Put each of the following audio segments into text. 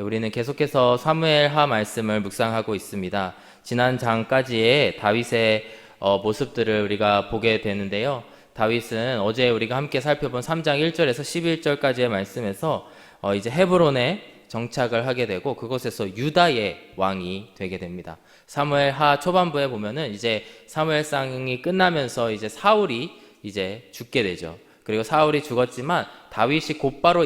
우리는 계속해서 사무엘하 말씀을 묵상하고 있습니다. 지난 장까지의 다윗의 모습들을 우리가 보게 되는데요. 다윗은 어제 우리가 함께 살펴본 3장 1절에서 11절까지의 말씀에서 이제 헤브론에 정착을 하게 되고 그곳에서 유다의 왕이 되게 됩니다. 사무엘하 초반부에 보면은 이제 사무엘상이 끝나면서 이제 사울이 이제 죽게 되죠. 그리고 사울이 죽었지만 다윗이 곧바로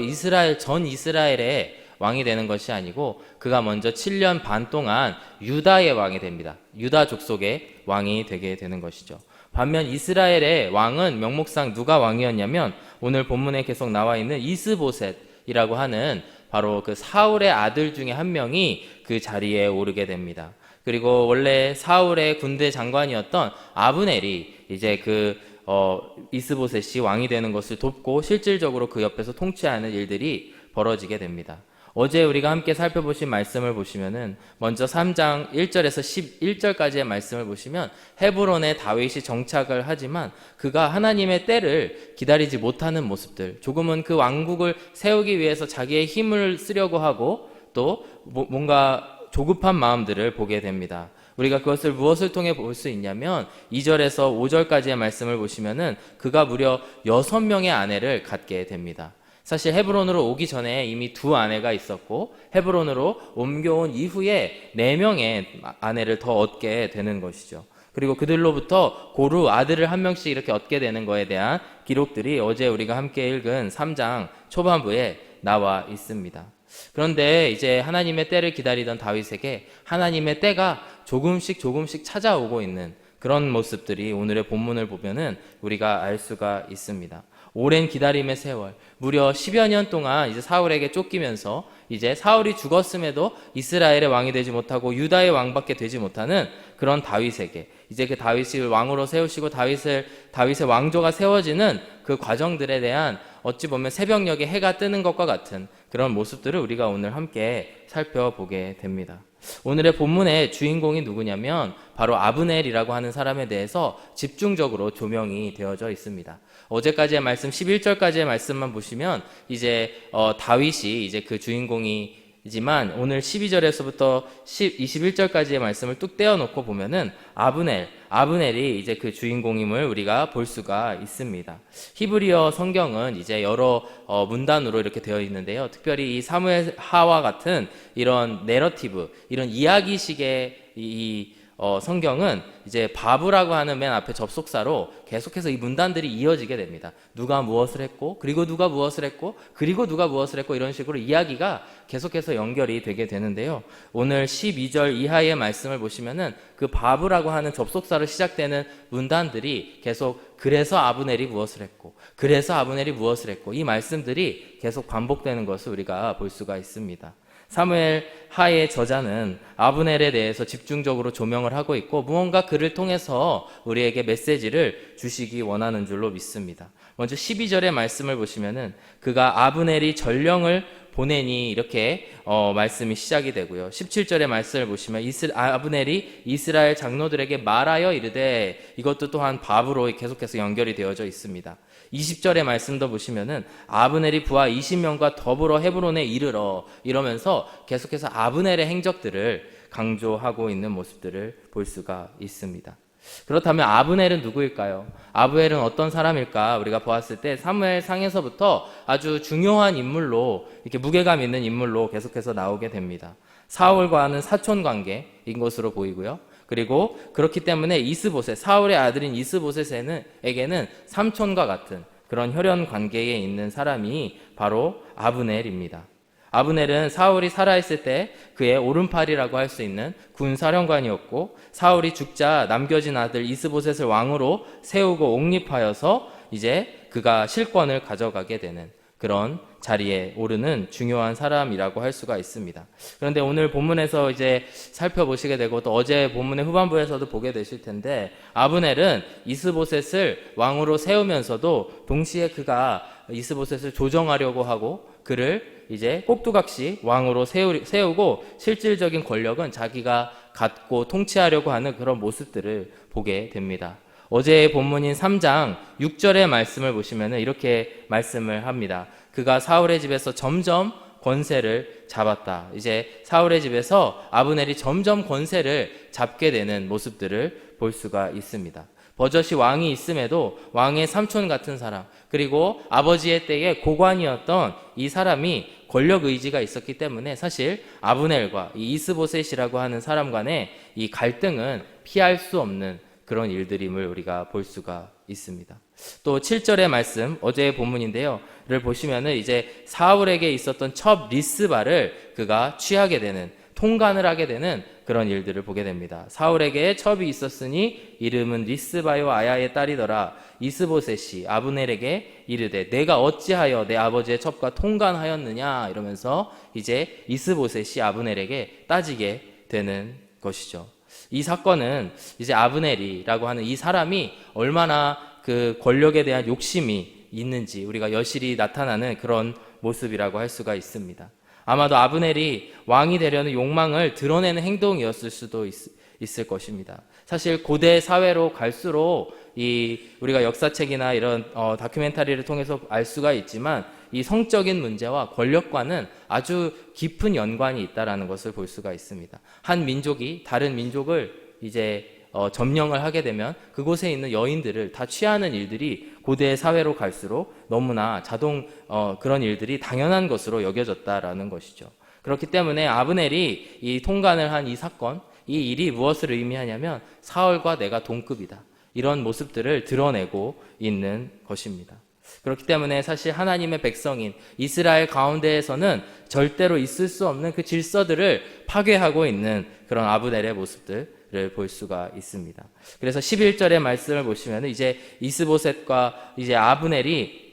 전 이스라엘의 왕이 되는 것이 아니고 그가 먼저 7년 반 동안 유다의 왕이 됩니다. 유다 족속의 왕이 되게 되는 것이죠. 반면 이스라엘의 왕은 명목상 누가 왕이었냐면 오늘 본문에 계속 나와 있는 이스보셋이라고 하는 바로 그 사울의 아들 중에 한 명이 그 자리에 오르게 됩니다. 그리고 원래 사울의 군대 장관이었던 아브넬이 이제 이스보셋이 왕이 되는 것을 돕고 실질적으로 그 옆에서 통치하는 일들이 벌어지게 됩니다. 어제 우리가 함께 살펴보신 말씀을 보시면은 먼저 3장 1절에서 11절까지의 말씀을 보시면 헤브론에 다윗이 정착을 하지만 그가 하나님의 때를 기다리지 못하는 모습들, 조금은 그 왕국을 세우기 위해서 자기의 힘을 쓰려고 하고 또 뭔가 조급한 마음들을 보게 됩니다. 우리가 그것을 무엇을 통해 볼 수 있냐면 2절에서 5절까지의 말씀을 보시면은 그가 무려 6명의 아내를 갖게 됩니다. 사실 헤브론으로 오기 전에 이미 2 아내가 있었고 헤브론으로 옮겨온 이후에 4명의 아내를 더 얻게 되는 것이죠. 그리고 그들로부터 고루 아들을 1명씩 이렇게 얻게 되는 것에 대한 기록들이 어제 우리가 함께 읽은 3장 초반부에 나와 있습니다. 그런데 이제 하나님의 때를 기다리던 다윗에게 하나님의 때가 조금씩 찾아오고 있는 그런 모습들이 오늘의 본문을 보면은 우리가 알 수가 있습니다. 오랜 기다림의 세월, 무려 10여 년 동안 이제 사울에게 쫓기면서 이제 사울이 죽었음에도 이스라엘의 왕이 되지 못하고 유다의 왕밖에 되지 못하는 그런 다윗에게 이제 그 다윗을 왕으로 세우시고 다윗의 왕조가 세워지는 그 과정들에 대한 어찌 보면 새벽녘에 해가 뜨는 것과 같은 그런 모습들을 우리가 오늘 함께 살펴보게 됩니다. 오늘의 본문의 주인공이 누구냐면 바로 아브넬이라고 하는 사람에 대해서 집중적으로 조명이 되어져 있습니다. 어제까지의 말씀 11절까지의 말씀만 보시면 이제 다윗이 이제 그 주인공이지만 오늘 12절에서부터 21절까지의 말씀을 뚝 떼어놓고 보면은 아브넬이 이제 그 주인공임을 우리가 볼 수가 있습니다. 히브리어 성경은 이제 여러 문단으로 이렇게 되어 있는데요. 특별히 이 사무엘하와 같은 이런 내러티브, 이런 이야기식의 성경은 이제 바브라고 하는 맨 앞에 접속사로 계속해서 이 문단들이 이어지게 됩니다. 누가 무엇을 했고, 그리고 누가 무엇을 했고, 그리고 누가 무엇을 했고, 이런 식으로 이야기가 계속해서 연결이 되게 되는데요. 오늘 12절 이하의 말씀을 보시면은 그 바브라고 하는 접속사로 시작되는 문단들이 계속 그래서 아브넬이 무엇을 했고, 그래서 아브넬이 무엇을 했고, 이 말씀들이 계속 반복되는 것을 우리가 볼 수가 있습니다. 사무엘하의 저자는 아브넬에 대해서 집중적으로 조명을 하고 있고 무언가 그를 통해서 우리에게 메시지를 주시기 원하는 줄로 믿습니다. 먼저 12절의 말씀을 보시면은 그가 아브넬이 전령을 보내니 이렇게 말씀이 시작이 되고요. 17절의 말씀을 보시면 아브넬이 이스라엘 장로들에게 말하여 이르되, 이것도 또한 바브로 계속해서 연결이 되어져 있습니다. 20절의 말씀도 보시면은 아브넬이 부하 20명과 더불어 헤브론에 이르러, 이러면서 계속해서 아브넬의 행적들을 강조하고 있는 모습들을 볼 수가 있습니다. 그렇다면 아브넬은 누구일까요? 아브넬은 어떤 사람일까? 우리가 보았을 때 사무엘상에서부터 아주 중요한 인물로, 이렇게 무게감 있는 인물로 계속해서 나오게 됩니다. 사울과는 사촌 관계인 것으로 보이고요. 그리고 그렇기 때문에 사울의 아들인 이스보셋에게는 삼촌과 같은 그런 혈연 관계에 있는 사람이 바로 아브넬입니다. 아브넬은 사울이 살아있을 때 그의 오른팔이라고 할 수 있는 군사령관이었고, 사울이 죽자 남겨진 아들 이스보셋을 왕으로 세우고 옹립하여서 이제 그가 실권을 가져가게 되는 그런 자리에 오르는 중요한 사람이라고 할 수가 있습니다. 그런데 오늘 본문에서 이제 살펴보시게 되고 또 어제 본문의 후반부에서도 보게 되실 텐데, 아브넬은 이스보셋을 왕으로 세우면서도 동시에 그가 이스보셋을 조정하려고 하고 그를 이제 꼭두각시 왕으로 세우고 실질적인 권력은 자기가 갖고 통치하려고 하는 그런 모습들을 보게 됩니다. 어제의 본문인 3장 6절의 말씀을 보시면 이렇게 말씀을 합니다. 그가 사울의 집에서 점점 권세를 잡았다. 이제 사울의 집에서 아브넬이 점점 권세를 잡게 되는 모습들을 볼 수가 있습니다. 버젓이 왕이 있음에도 왕의 삼촌 같은 사람, 그리고 아버지의 때에 고관이었던 이 사람이 권력 의지가 있었기 때문에 사실 아브넬과 이 이스보셋이라고 하는 사람 간의 이 갈등은 피할 수 없는 그런 일들임을 우리가 볼 수가 있습니다. 또 7절의 말씀, 어제의 본문인데요. 를 보시면은 이제 사울에게 있었던 첩 리스바를 그가 취하게 되는, 통간을 하게 되는 그런 일들을 보게 됩니다. 사울에게 첩이 있었으니 이름은 리스바요 아야의 딸이더라. 이스보셋이 아브넬에게 이르되 내가 어찌하여 내 아버지의 첩과 통간하였느냐 이러면서 이제 이스보셋이 아브넬에게 따지게 되는 것이죠. 이 사건은 이제 아브넬이라고 하는 이 사람이 얼마나 그 권력에 대한 욕심이 있는지 우리가 여실히 나타나는 그런 모습이라고 할 수가 있습니다. 아마도 아브넬이 왕이 되려는 욕망을 드러내는 행동이었을 수도 있을 것입니다. 사실 고대 사회로 갈수록 우리가 역사책이나 이런 다큐멘터리를 통해서 알 수가 있지만 이 성적인 문제와 권력과는 아주 깊은 연관이 있다라는 것을 볼 수가 있습니다. 한 민족이 다른 민족을 이제 점령을 하게 되면 그곳에 있는 여인들을 다 취하는 일들이 고대 사회로 갈수록 너무나 그런 일들이 당연한 것으로 여겨졌다라는 것이죠. 그렇기 때문에 아브넬이 이 통간을 한 이 사건, 이 일이 무엇을 의미하냐면 사울과 내가 동급이다. 이런 모습들을 드러내고 있는 것입니다. 그렇기 때문에 사실 하나님의 백성인 이스라엘 가운데에서는 절대로 있을 수 없는 그 질서들을 파괴하고 있는 그런 아브넬의 모습들을 볼 수가 있습니다. 그래서 11절의 말씀을 보시면 이제 이스보셋과 이제 아브넬이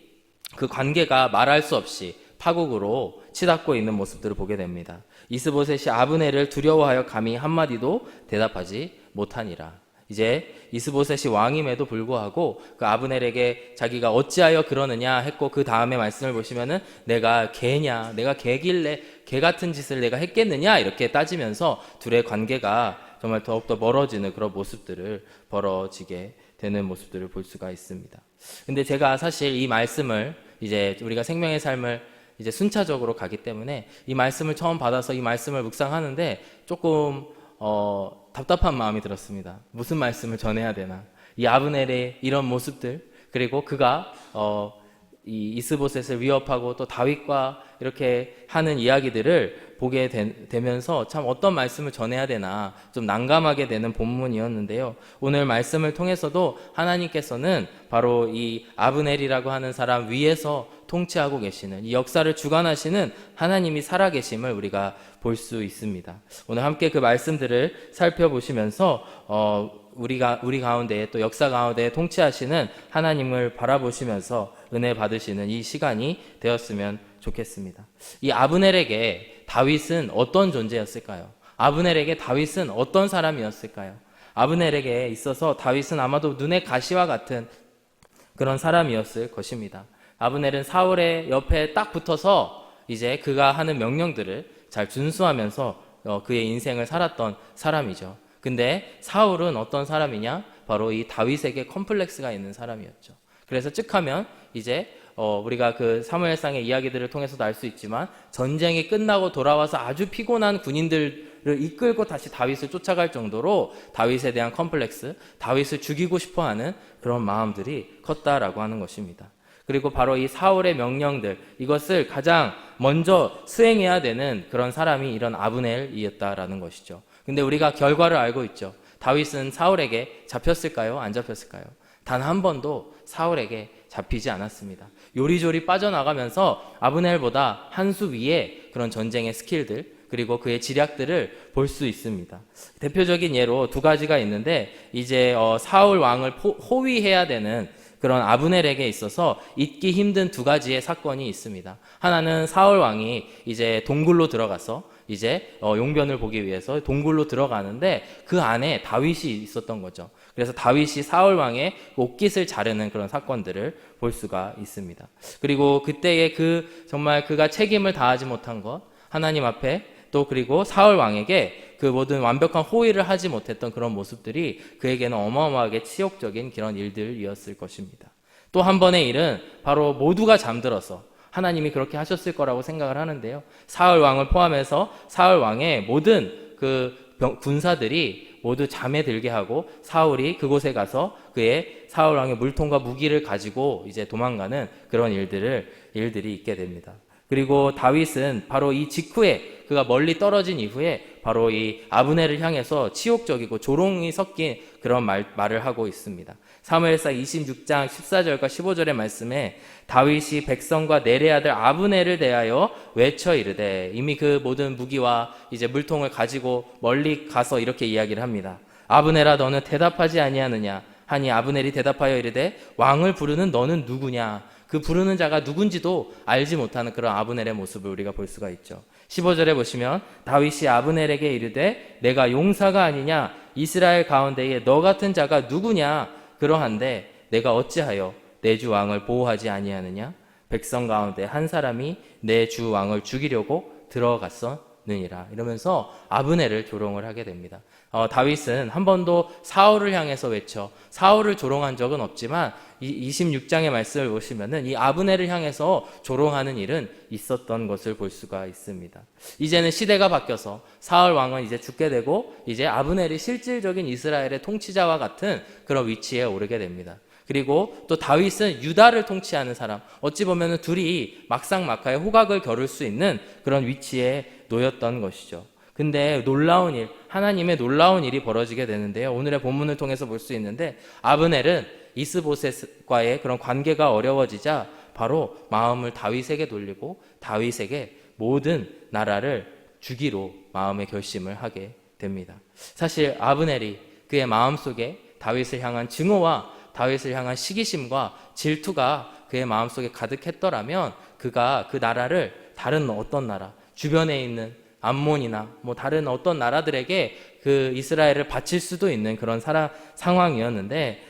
그 관계가 말할 수 없이 파국으로 치닫고 있는 모습들을 보게 됩니다. 이스보셋이 아브넬을 두려워하여 감히 한마디도 대답하지 못하니라. 이제 이스보셋이 왕임에도 불구하고 그 아브넬에게 자기가 어찌하여 그러느냐 했고 그 다음에 말씀을 보시면은 내가 개냐, 내가 개길래 개 같은 짓을 내가 했겠느냐 이렇게 따지면서 둘의 관계가 정말 더욱더 멀어지는 그런 모습들을 벌어지게 되는 모습들을 볼 수가 있습니다. 근데 제가 사실 이 말씀을 이제 우리가 생명의 삶을 이제 순차적으로 가기 때문에 이 말씀을 처음 받아서 이 말씀을 묵상하는데 조금 답답한 마음이 들었습니다. 무슨 말씀을 전해야 되나? 이 아브넬의 이런 모습들, 그리고 그가 이 이스보셋을 위협하고 또 다윗과 이렇게 하는 이야기들을 보게 되면서 참 어떤 말씀을 전해야 되나 좀 난감하게 되는 본문이었는데요. 오늘 말씀을 통해서도 하나님께서는 바로 이 아브넬이라고 하는 사람 위에서 통치하고 계시는 이 역사를 주관하시는 하나님이 살아계심을 우리가 볼 수 있습니다. 오늘 함께 그 말씀들을 살펴보시면서 우리 가운데 또 역사 가운데 통치하시는 하나님을 바라보시면서 은혜 받으시는 이 시간이 되었으면 좋겠습니다. 이 아브넬에게 다윗은 어떤 존재였을까요? 아브넬에게 다윗은 어떤 사람이었을까요? 아브넬에게 있어서 다윗은 아마도 눈의 가시와 같은 그런 사람이었을 것입니다. 아브넬은 사울의 옆에 딱 붙어서 이제 그가 하는 명령들을 잘 준수하면서 그의 인생을 살았던 사람이죠. 근데 사울은 어떤 사람이냐? 바로 이 다윗에게 컴플렉스가 있는 사람이었죠. 그래서 즉하면 이제 우리가 그 사무엘상의 이야기들을 통해서도 알 수 있지만 전쟁이 끝나고 돌아와서 아주 피곤한 군인들을 이끌고 다시 다윗을 쫓아갈 정도로 다윗에 대한 컴플렉스, 다윗을 죽이고 싶어하는 그런 마음들이 컸다라고 하는 것입니다. 그리고 바로 이 사울의 명령들, 이것을 가장 먼저 수행해야 되는 그런 사람이 이런 아브넬이었다라는 것이죠. 근데 우리가 결과를 알고 있죠. 다윗은 사울에게 잡혔을까요? 안 잡혔을까요? 단 한 번도 사울에게 잡히지 않았습니다. 요리조리 빠져나가면서 아브넬보다 한 수 위에 그런 전쟁의 스킬들, 그리고 그의 지략들을 볼 수 있습니다. 대표적인 예로 두 가지가 있는데 이제 사울 왕을 호위해야 되는 그런 아브넬에게 있어서 잊기 힘든 두 가지의 사건이 있습니다. 하나는 사울 왕이 이제 동굴로 들어가서 이제 용변을 보기 위해서 동굴로 들어가는데 그 안에 다윗이 있었던 거죠. 그래서 다윗이 사울 왕의 옷깃을 자르는 그런 사건들을 볼 수가 있습니다. 그리고 그때의 정말 그가 책임을 다하지 못한 것, 하나님 앞에 또 그리고 사울 왕에게 그 모든 완벽한 호의를 하지 못했던 그런 모습들이 그에게는 어마어마하게 치욕적인 그런 일들이었을 것입니다. 또 한 번의 일은 바로 모두가 잠들어서 하나님이 그렇게 하셨을 거라고 생각을 하는데요. 사울 왕을 포함해서 사울 왕의 모든 군사들이 모두 잠에 들게 하고 사울이 그곳에 가서 그의 사울 왕의 물통과 무기를 가지고 이제 도망가는 그런 일들이 있게 됩니다. 그리고 다윗은 바로 이 직후에 그가 멀리 떨어진 이후에 바로 이 아브넬을 향해서 치욕적이고 조롱이 섞인 그런 말을 하고 있습니다. 사무엘상 26장 14절과 15절의 말씀에 다윗이 백성과 넬의 아들 아브넬을 대하여 외쳐 이르되, 이미 그 모든 무기와 이제 물통을 가지고 멀리 가서 이렇게 이야기를 합니다. 아브넬아 너는 대답하지 아니하느냐 하니 아브넬이 대답하여 이르되 왕을 부르는 너는 누구냐. 그 부르는 자가 누군지도 알지 못하는 그런 아브넬의 모습을 우리가 볼 수가 있죠. 15절에 보시면 다윗이 아브넬에게 이르되 내가 용사가 아니냐, 이스라엘 가운데에 너 같은 자가 누구냐. 그러한데 내가 어찌하여 내 주 왕을 보호하지 아니하느냐. 백성 가운데 한 사람이 내 주 왕을 죽이려고 들어갔었느니라. 이러면서 아브넬을 조롱을 하게 됩니다. 다윗은 한 번도 사울을 향해서 외쳐 사울을 조롱한 적은 없지만 이 26장의 말씀을 보시면은 이 아브넬을 향해서 조롱하는 일은 있었던 것을 볼 수가 있습니다. 이제는 시대가 바뀌어서 사울 왕은 이제 죽게 되고 이제 아브넬이 실질적인 이스라엘의 통치자와 같은 그런 위치에 오르게 됩니다. 그리고 또 다윗은 유다를 통치하는 사람, 어찌 보면 둘이 막상막하에 호각을 겨룰 수 있는 그런 위치에 놓였던 것이죠. 근데 놀라운 일, 하나님의 놀라운 일이 벌어지게 되는데요. 오늘의 본문을 통해서 볼 수 있는데 아브넬은 이스보셋과의 그런 관계가 어려워지자 바로 마음을 다윗에게 돌리고 다윗에게 모든 나라를 주기로 마음의 결심을 하게 됩니다. 사실 아브넬이 그의 마음속에 다윗을 향한 증오와 다윗을 향한 시기심과 질투가 그의 마음속에 가득했더라면 그가 그 나라를 다른 어떤 나라, 주변에 있는 암몬이나 다른 어떤 나라들에게 그 이스라엘을 바칠 수도 있는 그런 상황이었는데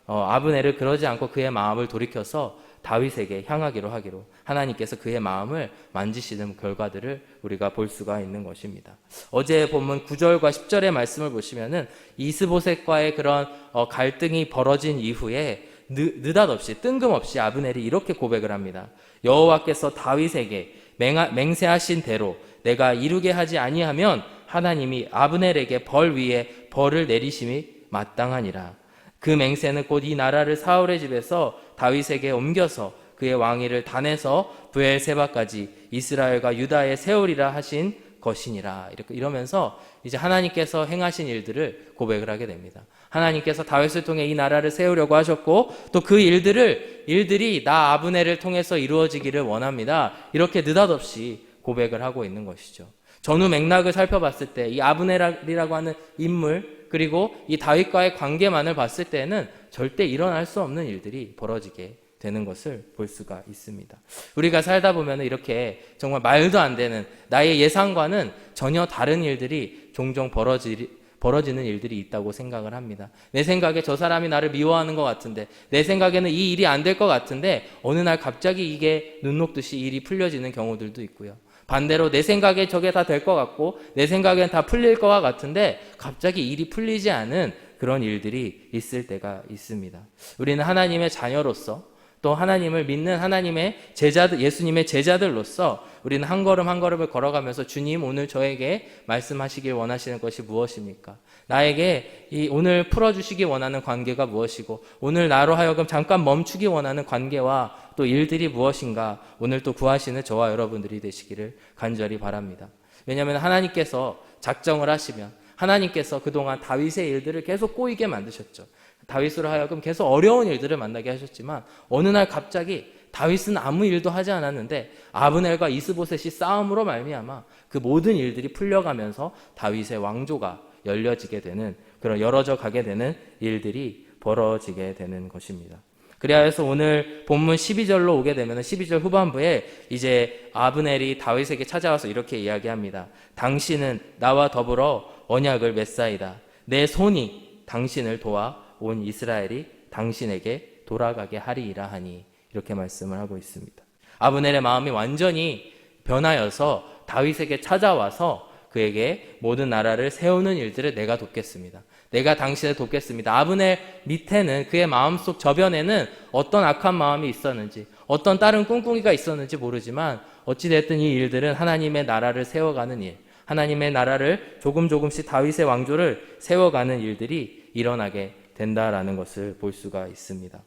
아브넬을 그러지 않고 그의 마음을 돌이켜서 다윗에게 향하기로 하기로 하나님께서 그의 마음을 만지시는 결과들을 우리가 볼 수가 있는 것입니다. 어제 본문 9절과 10절의 말씀을 보시면은 이스보셋과의 그런 갈등이 벌어진 이후에 느닷없이 뜬금없이 아브넬이 이렇게 고백을 합니다. 여호와께서 다윗에게 맹세하신 대로 내가 이루게 하지 아니하면 하나님이 아브넬에게 벌 위에 벌을 내리심이 마땅하니라. 그 맹세는 곧 이 나라를 사울의 집에서 다윗에게 옮겨서 그의 왕위를 단에서 브엘세바까지 이스라엘과 유다에 세우리라 하신 것이니라. 이러면서 이제 하나님께서 행하신 일들을 고백을 하게 됩니다. 하나님께서 다윗을 통해 이 나라를 세우려고 하셨고 또 그 일들이 나 아브넬을 통해서 이루어지기를 원합니다. 이렇게 느닷없이 고백을 하고 있는 것이죠. 전후 맥락을 살펴봤을 때 이 아브넬이라고 하는 인물 그리고 이 다윗과의 관계만을 봤을 때는 절대 일어날 수 없는 일들이 벌어지게 되는 것을 볼 수가 있습니다. 우리가 살다 보면 이렇게 정말 말도 안 되는 나의 예상과는 전혀 다른 일들이 종종 벌어지는 일들이 있다고 생각을 합니다. 내 생각에 저 사람이 나를 미워하는 것 같은데 내 생각에는 이 일이 안 될 것 같은데 어느 날 갑자기 이게 눈 녹듯이 일이 풀려지는 경우들도 있고요. 반대로 내 생각에 저게 다 될 것 같고 내 생각엔 다 풀릴 것 같은데 갑자기 일이 풀리지 않은 그런 일들이 있을 때가 있습니다. 우리는 하나님의 자녀로서 또 하나님을 믿는 하나님의 제자들, 예수님의 제자들로서 우리는 한 걸음 한 걸음을 걸어가면서 주님 오늘 저에게 말씀하시길 원하시는 것이 무엇입니까? 나에게 오늘 풀어주시기 원하는 관계가 무엇이고 오늘 나로 하여금 잠깐 멈추기 원하는 관계와 또 일들이 무엇인가 오늘 또 구하시는 저와 여러분들이 되시기를 간절히 바랍니다. 왜냐하면 하나님께서 작정을 하시면 하나님께서 그동안 다윗의 일들을 계속 꼬이게 만드셨죠. 다윗으로 하여금 계속 어려운 일들을 만나게 하셨지만 어느 날 갑자기 다윗은 아무 일도 하지 않았는데 아브넬과 이스보셋이 싸움으로 말미암아 그 모든 일들이 풀려가면서 다윗의 왕조가 열려지게 되는 그런 열어져 가게 되는 일들이 벌어지게 되는 것입니다. 그래서 오늘 본문 12절로 오게 되면 12절 후반부에 이제 아브넬이 다윗에게 찾아와서 이렇게 이야기합니다. 당신은 나와 더불어 언약을 맺사이다. 내 손이 당신을 도와 온 이스라엘이 당신에게 돌아가게 하리이라 하니 이렇게 말씀을 하고 있습니다. 아브넬의 마음이 완전히 변하여서 다윗에게 찾아와서 그에게 모든 나라를 세우는 일들을 내가 돕겠습니다. 내가 당신을 돕겠습니다. 아브넬 밑에는 그의 마음속 저변에는 어떤 악한 마음이 있었는지 어떤 다른 꿍꿍이가 있었는지 모르지만 어찌됐든 이 일들은 하나님의 나라를 세워가는 일, 하나님의 나라를 조금씩 다윗의 왕조를 세워가는 일들이 일어나게 된다라는 것을 볼 수가 있습니다.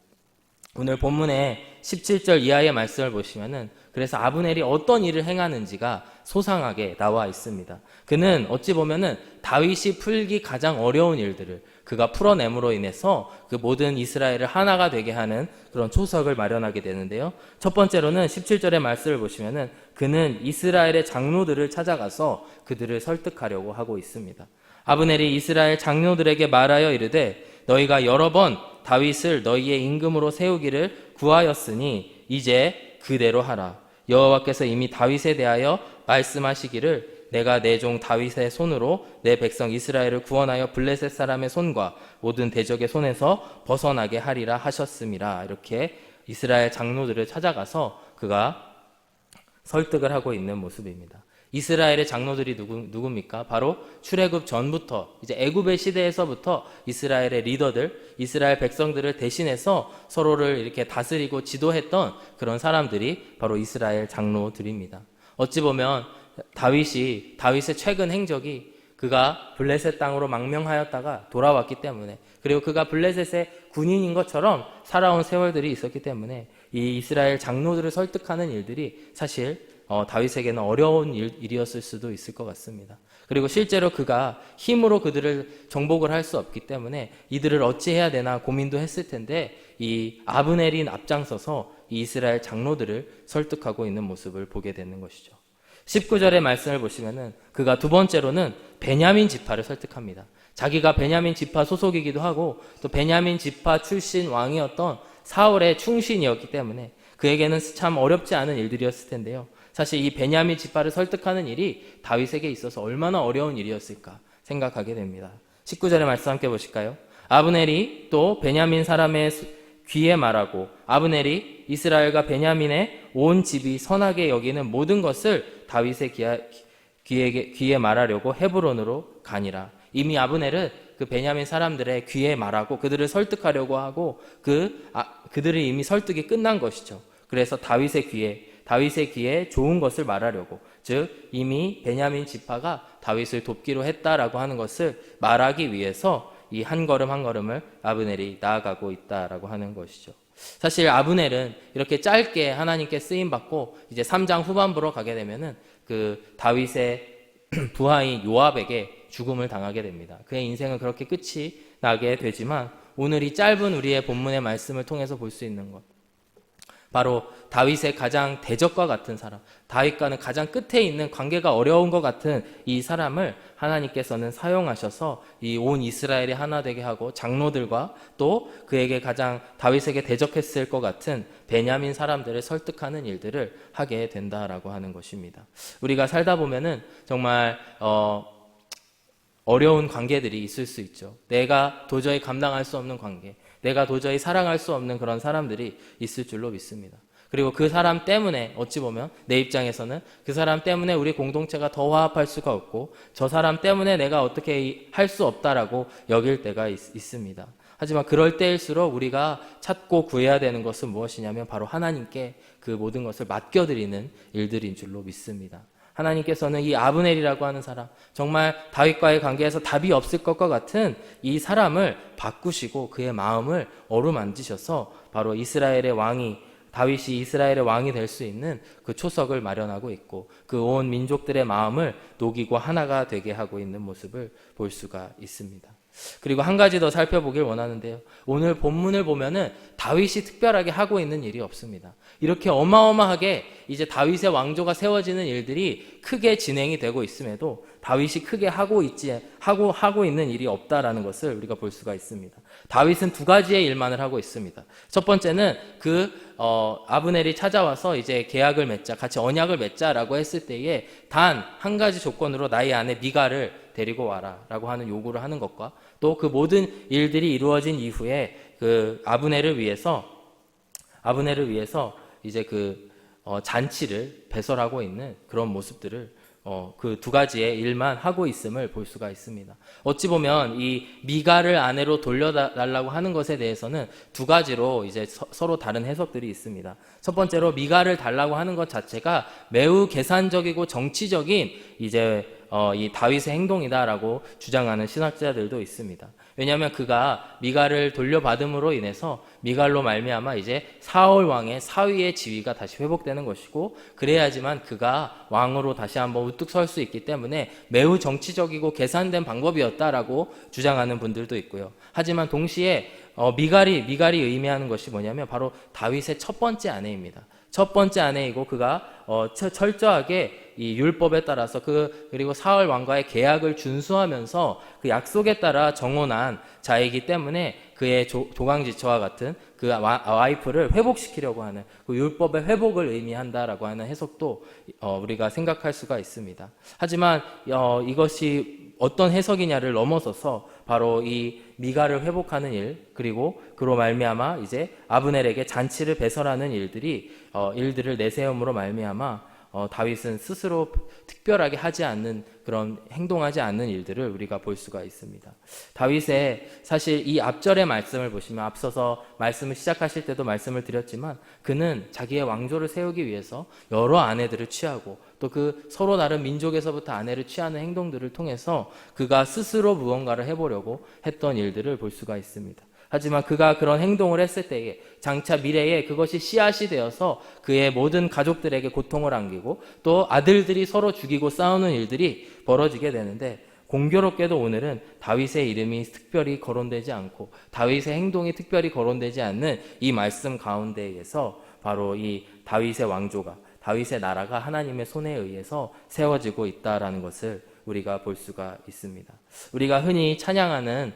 오늘 본문의 17절 이하의 말씀을 보시면은 그래서 아브넬이 어떤 일을 행하는지가 소상하게 나와 있습니다. 그는 어찌 보면은 다윗이 풀기 가장 어려운 일들을 그가 풀어냄으로 인해서 그 모든 이스라엘을 하나가 되게 하는 그런 초석을 마련하게 되는데요. 첫 번째로는 17절의 말씀을 보시면은 그는 이스라엘의 장로들을 찾아가서 그들을 설득하려고 하고 있습니다. 아브넬이 이스라엘 장로들에게 말하여 이르되 너희가 여러 번 다윗을 너희의 임금으로 세우기를 구하였으니 이제 그대로 하라. 여호와께서 이미 다윗에 대하여 말씀하시기를 내가 내 종 다윗의 손으로 내 백성 이스라엘을 구원하여 블레셋 사람의 손과 모든 대적의 손에서 벗어나게 하리라 하셨음이라. 이렇게 이스라엘 장로들을 찾아가서 그가 설득을 하고 있는 모습입니다. 이스라엘의 장로들이 누굽니까? 바로 출애굽 전부터 이제 애굽의 시대에서부터 이스라엘의 리더들, 이스라엘 백성들을 대신해서 서로를 이렇게 다스리고 지도했던 그런 사람들이 바로 이스라엘 장로들입니다. 어찌 보면 다윗의 최근 행적이 그가 블레셋 땅으로 망명하였다가 돌아왔기 때문에, 그리고 그가 블레셋의 군인인 것처럼 살아온 세월들이 있었기 때문에 이 이스라엘 장로들을 설득하는 일들이 사실 다윗에게는 어려운 일이었을 수도 있을 것 같습니다. 그리고 실제로 그가 힘으로 그들을 정복을 할 수 없기 때문에 이들을 어찌해야 되나 고민도 했을 텐데 이 아브넬이 앞장서서 이 이스라엘 장로들을 설득하고 있는 모습을 보게 되는 것이죠. 19절의 말씀을 보시면은 그가 두 번째로는 베냐민 지파를 설득합니다. 자기가 베냐민 지파 소속이기도 하고 또 베냐민 지파 출신 왕이었던 사울의 충신이었기 때문에 그에게는 참 어렵지 않은 일들이었을 텐데요. 사실 이 베냐민 지파를 설득하는 일이 다윗에게 있어서 얼마나 어려운 일이었을까 생각하게 됩니다. 19절의 말씀 함께 보실까요? 아브넬이 또 베냐민 사람의 귀에 말하고 아브넬이 이스라엘과 베냐민의 온 집이 선하게 여기는 모든 것을 다윗의 귀에 말하려고 헤브론으로 가니라. 이미 아브넬은 그 베냐민 사람들의 귀에 말하고 그들을 설득하려고 하고 그들이 이미 설득이 끝난 것이죠. 그래서 다윗의 귀에 좋은 것을 말하려고, 즉 이미 베냐민 지파가 다윗을 돕기로 했다라고 하는 것을 말하기 위해서 이 한 걸음 한 걸음을 아브넬이 나아가고 있다라고 하는 것이죠. 사실 아브넬은 이렇게 짧게 하나님께 쓰임 받고 이제 3장 후반부로 가게 되면은 그 다윗의 부하인 요압에게 죽음을 당하게 됩니다. 그의 인생은 그렇게 끝이 나게 되지만 오늘 이 짧은 우리의 본문의 말씀을 통해서 볼 수 있는 것, 바로 다윗의 가장 대적과 같은 사람, 다윗과는 가장 끝에 있는 관계가 어려운 것 같은 이 사람을 하나님께서는 사용하셔서 이 온 이스라엘이 하나 되게 하고 장로들과 또 그에게 가장 다윗에게 대적했을 것 같은 베냐민 사람들을 설득하는 일들을 하게 된다라고 하는 것입니다. 우리가 살다 보면은 정말 어려운 관계들이 있을 수 있죠. 내가 도저히 감당할 수 없는 관계, 내가 도저히 사랑할 수 없는 그런 사람들이 있을 줄로 믿습니다. 그리고 그 사람 때문에 어찌 보면 내 입장에서는 그 사람 때문에 우리 공동체가 더 화합할 수가 없고 저 사람 때문에 내가 어떻게 할 수 없다라고 여길 때가 있습니다. 하지만 그럴 때일수록 우리가 찾고 구해야 되는 것은 무엇이냐면 바로 하나님께 그 모든 것을 맡겨드리는 일들인 줄로 믿습니다. 하나님께서는 이 아브넬이라고 하는 사람, 정말 다윗과의 관계에서 답이 없을 것과 같은 이 사람을 바꾸시고 그의 마음을 어루만지셔서 바로 이스라엘의 왕이, 다윗이 이스라엘의 왕이 될 수 있는 그 초석을 마련하고 있고 그 온 민족들의 마음을 녹이고 하나가 되게 하고 있는 모습을 볼 수가 있습니다. 그리고 한 가지 더 살펴보길 원하는데요. 오늘 본문을 보면은 다윗이 특별하게 하고 있는 일이 없습니다. 이렇게 어마어마하게 이제 다윗의 왕조가 세워지는 일들이 크게 진행이 되고 있음에도 다윗이 크게 하고 있는 일이 없다라는 것을 우리가 볼 수가 있습니다. 다윗은 두 가지의 일만을 하고 있습니다. 첫 번째는 아브넬이 찾아와서 이제 계약을 맺자, 같이 언약을 맺자라고 했을 때에 단 한 가지 조건으로 나의 아내 미갈을 데리고 와라라고 하는 요구를 하는 것과 또 그 모든 일들이 이루어진 이후에 그 아브넬을 위해서 이제 잔치를 배설하고 있는 그런 모습들을 그 두 가지의 일만 하고 있음을 볼 수가 있습니다. 어찌 보면 이 미가를 아내로 돌려달라고 하는 것에 대해서는 두 가지로 이제 서로 다른 해석들이 있습니다. 첫 번째로 미가를 달라고 하는 것 자체가 매우 계산적이고 정치적인 이제 이 다윗의 행동이다라고 주장하는 신학자들도 있습니다. 왜냐하면 그가 미갈을 돌려받음으로 인해서 미갈로 말미암아 이제 사울 왕의 사위의 지위가 다시 회복되는 것이고, 그래야지만 그가 왕으로 다시 한번 우뚝 설 수 있기 때문에 매우 정치적이고 계산된 방법이었다라고 주장하는 분들도 있고요. 하지만 동시에 미갈이 의미하는 것이 뭐냐면 바로 다윗의 첫 번째 아내입니다. 첫 번째 아내이고, 그가 철저하게 이 율법에 따라서 그리고 사울 왕과의 계약을 준수하면서 그 약속에 따라 정혼한 자이기 때문에 그의 도강지처와 같은 그 와이프를 회복시키려고 하는 그 율법의 회복을 의미한다라고 하는 해석도 우리가 생각할 수가 있습니다. 하지만 이것이 어떤 해석이냐를 넘어서서 바로 이 미갈을 회복하는 일, 그리고 그로 말미암아 이제 아브넬에게 잔치를 배설하는 일들을 내세움으로 말미암아 다윗은 스스로 특별하게 하지 않는, 그런 행동하지 않는 일들을 우리가 볼 수가 있습니다. 다윗의 사실 이 앞절의 말씀을 보시면, 앞서서 말씀을 시작하실 때도 말씀을 드렸지만, 그는 자기의 왕조를 세우기 위해서 여러 아내들을 취하고 또 그 서로 다른 민족에서부터 아내를 취하는 행동들을 통해서 그가 스스로 무언가를 해보려고 했던 일들을 볼 수가 있습니다. 하지만 그가 그런 행동을 했을 때에 장차 미래에 그것이 씨앗이 되어서 그의 모든 가족들에게 고통을 안기고 또 아들들이 서로 죽이고 싸우는 일들이 벌어지게 되는데, 공교롭게도 오늘은 다윗의 이름이 특별히 거론되지 않고 다윗의 행동이 특별히 거론되지 않는 이 말씀 가운데에서 바로 이 다윗의 왕조가, 다윗의 나라가 하나님의 손에 의해서 세워지고 있다라는 것을 우리가 볼 수가 있습니다. 우리가 흔히 찬양하는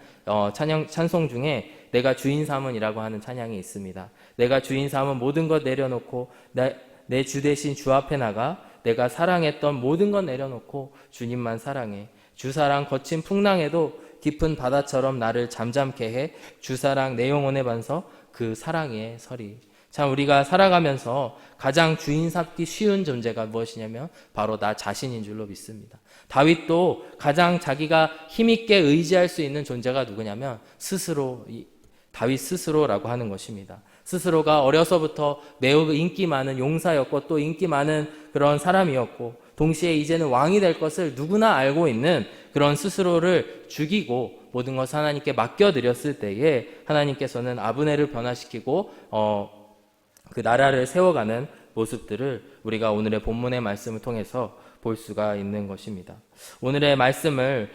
찬송 중에 내가 주인 삼은이라고 하는 찬양이 있습니다. 내가 주인 삼은 모든 것 내려놓고 내 주 대신 주 앞에 나가 내가 사랑했던 모든 것 내려놓고 주님만 사랑해. 주 사랑 거친 풍랑에도 깊은 바다처럼 나를 잠잠케 해. 주 사랑 내 영혼의 반석 그 사랑에 서리. 참, 우리가 살아가면서 가장 주인 삼기 쉬운 존재가 무엇이냐면 바로 나 자신인 줄로 믿습니다. 다윗도 가장 자기가 힘있게 의지할 수 있는 존재가 누구냐면 다윗 스스로라고 하는 것입니다. 스스로가 어려서부터 매우 인기 많은 용사였고 또 인기 많은 그런 사람이었고, 동시에 이제는 왕이 될 것을 누구나 알고 있는 그런 스스로를 죽이고 모든 것을 하나님께 맡겨드렸을 때에 하나님께서는 아브넬을 변화시키고 그 나라를 세워가는 모습들을 우리가 오늘의 본문의 말씀을 통해서 볼 수가 있는 것입니다. 오늘의 말씀을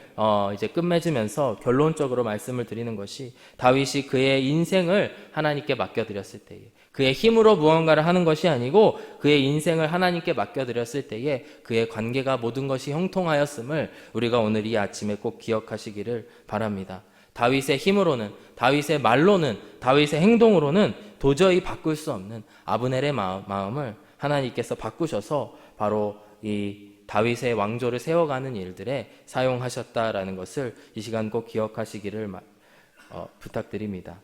이제 끝맺으면서 결론적으로 말씀을 드리는 것이, 다윗이 그의 인생을 하나님께 맡겨드렸을 때에, 그의 힘으로 무언가를 하는 것이 아니고 그의 인생을 하나님께 맡겨드렸을 때에 그의 관계가 모든 것이 형통하였음을 우리가 오늘 이 아침에 꼭 기억하시기를 바랍니다. 다윗의 힘으로는, 다윗의 말로는, 다윗의 행동으로는 도저히 바꿀 수 없는 아브넬의 마음을 하나님께서 바꾸셔서 바로 이 다윗의 왕조를 세워가는 일들에 사용하셨다라는 것을 이 시간 꼭 기억하시기를 부탁드립니다.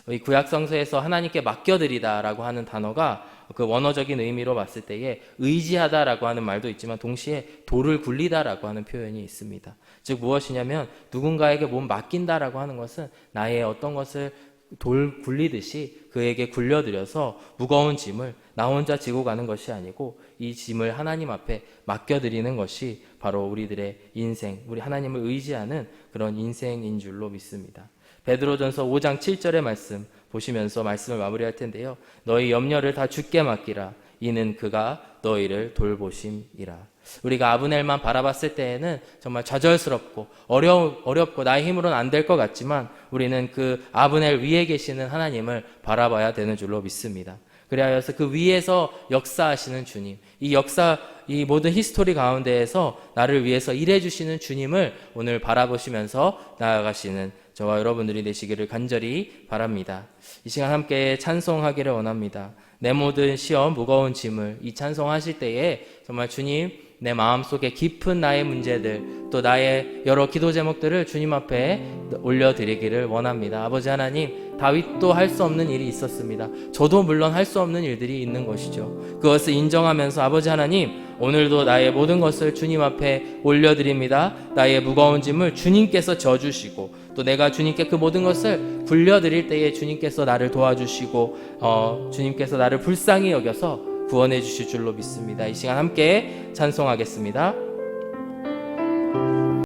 이 구약성서에서 하나님께 맡겨드리다라고 하는 단어가 그 원어적인 의미로 봤을 때에 의지하다라고 하는 말도 있지만 동시에 돌을 굴리다라고 하는 표현이 있습니다. 즉 무엇이냐면 누군가에게 몸 맡긴다라고 하는 것은 나의 어떤 것을 돌 굴리듯이 그에게 굴려드려서 무거운 짐을 나 혼자 지고 가는 것이 아니고 이 짐을 하나님 앞에 맡겨드리는 것이 바로 우리들의 인생, 우리 하나님을 의지하는 그런 인생인 줄로 믿습니다. 베드로전서 5장 7절의 말씀 보시면서 말씀을 마무리할 텐데요. 너희 염려를 다 주께 맡기라. 이는 그가 너희를 돌보심이라. 우리가 아브넬만 바라봤을 때에는 정말 좌절스럽고 어렵고 나의 힘으로는 안 될 것 같지만 우리는 그 아브넬 위에 계시는 하나님을 바라봐야 되는 줄로 믿습니다. 그리하여서 그 위에서 역사하시는 주님, 이 모든 히스토리 가운데에서 나를 위해서 일해주시는 주님을 오늘 바라보시면서 나아가시는 저와 여러분들이 되시기를 간절히 바랍니다. 이 시간 함께 찬송하기를 원합니다. 내 모든 시험 무거운 짐을, 이 찬송하실 때에 정말 주님, 내 마음속에 깊은 나의 문제들, 또 나의 여러 기도 제목들을 주님 앞에 올려드리기를 원합니다. 아버지 하나님, 다윗도 할 수 없는 일이 있었습니다. 저도 물론 할 수 없는 일들이 있는 것이죠. 그것을 인정하면서 아버지 하나님, 오늘도 나의 모든 것을 주님 앞에 올려드립니다. 나의 무거운 짐을 주님께서 져주시고, 또 내가 주님께 그 모든 것을 굴려드릴 때에 주님께서 나를 도와주시고 주님께서 나를 불쌍히 여겨서 구원해 주실 줄로 믿습니다. 이 시간 함께 찬송하겠습니다.